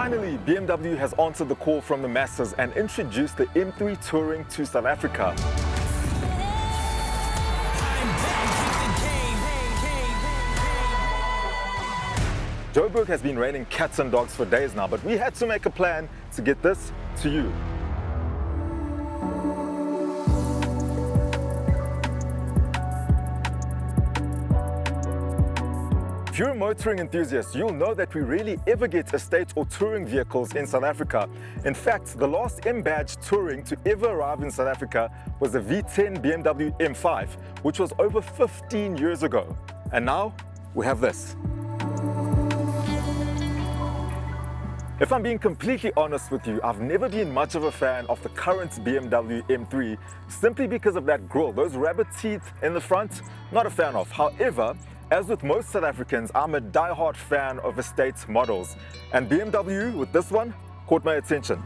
Finally, BMW has answered the call from the masses and introduced the M3 Touring to South Africa. Joburg has been raining cats and dogs for days now, but we had to make a plan to get this to you. If you're a motoring enthusiast, you'll know that we rarely ever get estate or touring vehicles in South Africa. In fact, the last M-badge touring to ever arrive in South Africa was the V10 BMW M3, which was over 15 years ago. And now, we have this. If I'm being completely honest with you, I've never been much of a fan of the current BMW M3 simply because of that grille, those rabbit teeth in the front, not a fan of. However, as with most South Africans, I'm a die-hard fan of estate models, and BMW with this one caught my attention.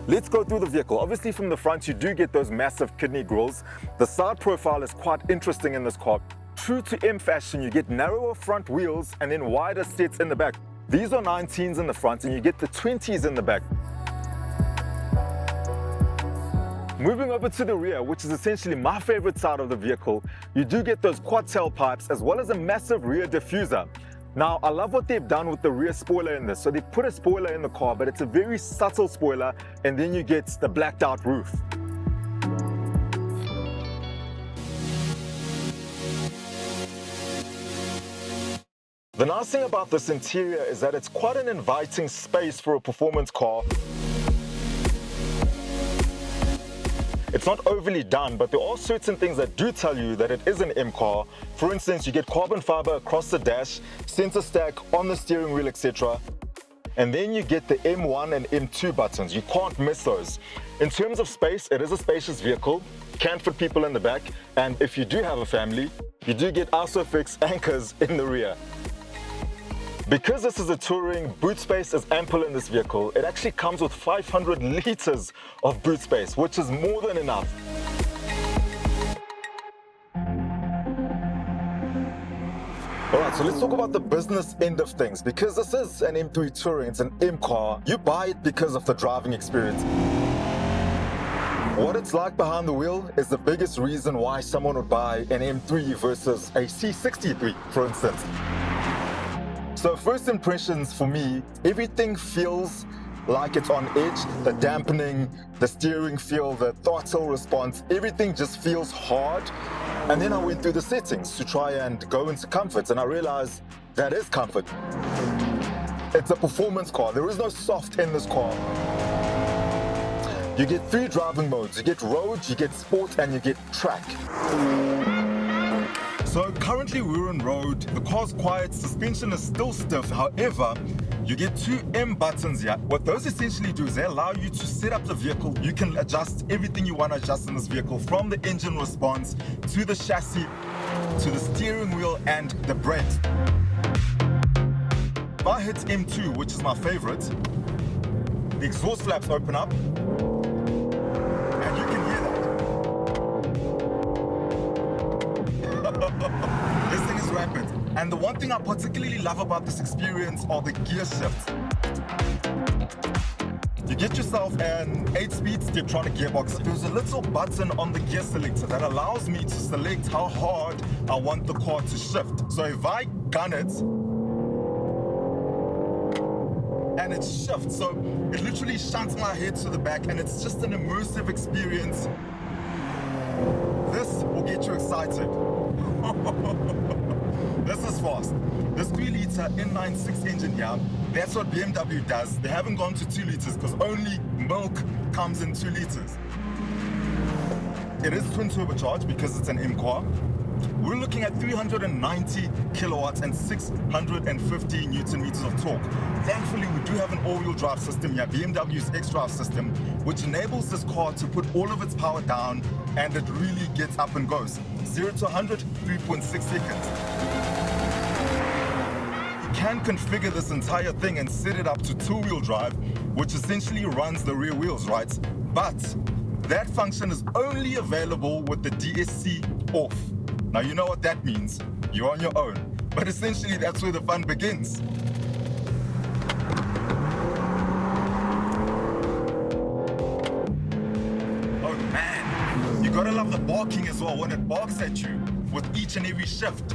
Let's go through the vehicle. Obviously from the front you do get those massive kidney grills. The side profile is quite interesting in this car. True to M fashion, you get narrower front wheels and then wider seats in the back. These are 19s in the front and you get the 20s in the back. Moving over to the rear, which is essentially my favorite side of the vehicle, you do get those quad tailpipes as well as a massive rear diffuser. Now, I love what they've done with the rear spoiler in this. So they put a spoiler in the car, but it's a very subtle spoiler, and then you get the blacked out roof. The nice thing about this interior is that it's quite an inviting space for a performance car. It's not overly done, but there are certain things that do tell you that it is an M car. For instance, you get carbon fiber across the dash, center stack on the steering wheel, etc. And then you get the M1 and M2 buttons. You can't miss those. In terms of space, it is a spacious vehicle, can fit people in the back, and if you do have a family, you do get ISOFIX anchors in the rear. Because this is a touring, boot space is ample in this vehicle. It actually comes with 500 liters of boot space, which is more than enough. Alright, so let's talk about the business end of things. Because this is an M3 Touring, it's an M car, you buy it because of the driving experience. What it's like behind the wheel is the biggest reason why someone would buy an M3 versus a C63, for instance. So first impressions for me, everything feels like it's on edge. The dampening, the steering feel, the throttle response, everything just feels hard. And then I went through the settings to try and go into comfort, and I realized that is comfort. It's a performance car. There is no soft in this car. You get 3 driving modes. You get road, you get sport, and you get track. So currently we're on road, the car's quiet, suspension is still stiff. However, you get 2 M buttons here. What those essentially do is they allow you to set up the vehicle. You can adjust everything you want to adjust in this vehicle, from the engine response to the chassis, to the steering wheel and the brakes. If I hit M2, which is my favorite, the exhaust flaps open up and you can hear that. This thing is rapid. And the one thing I particularly love about this experience are the gear shifts. You get yourself an 8-speed Steptronic gearbox. There's a little button on the gear selector that allows me to select how hard I want the car to shift. So if I gun it, and it shifts, so it literally shunts my head to the back, and it's just an immersive experience. This will get you excited. This is fast. This 3-liter inline-6 engine here, that's what BMW does. They haven't gone to 2 liters because only milk comes in 2 liters. It is twin turbocharged because it's an M car. We're looking at 390 kilowatts and 650 Newton meters of torque. Thankfully, we do have an all-wheel drive system here, BMW's X-Drive system, which enables this car to put all of its power down, and it really gets up and goes. 0 to 100, 3.6 seconds. You can configure this entire thing and set it up to 2-wheel drive, which essentially runs the rear wheels, right? But that function is only available with the DSC off. Now you know what that means. You're on your own. But essentially, that's where the fun begins. Oh man, you gotta love the barking as well when it barks at you with each and every shift.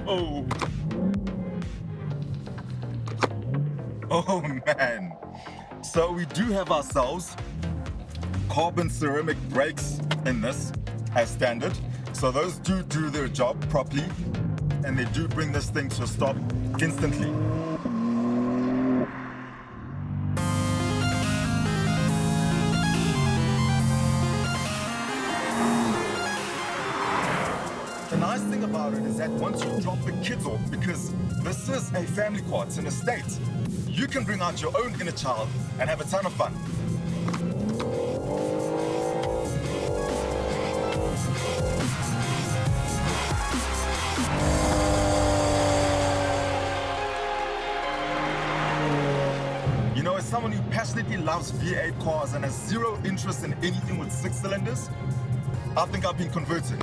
Oh, oh man. So we do have ourselves carbon ceramic brakes in this as standard. So those do their job properly, and they do bring this thing to a stop instantly. The nice thing about it is that once you drop the kids off, because this is a family car, it's an estate, you can bring out your own inner child and have a ton of fun. You know, as someone who passionately loves V8 cars and has zero interest in anything with 6 cylinders, I think I've been converted.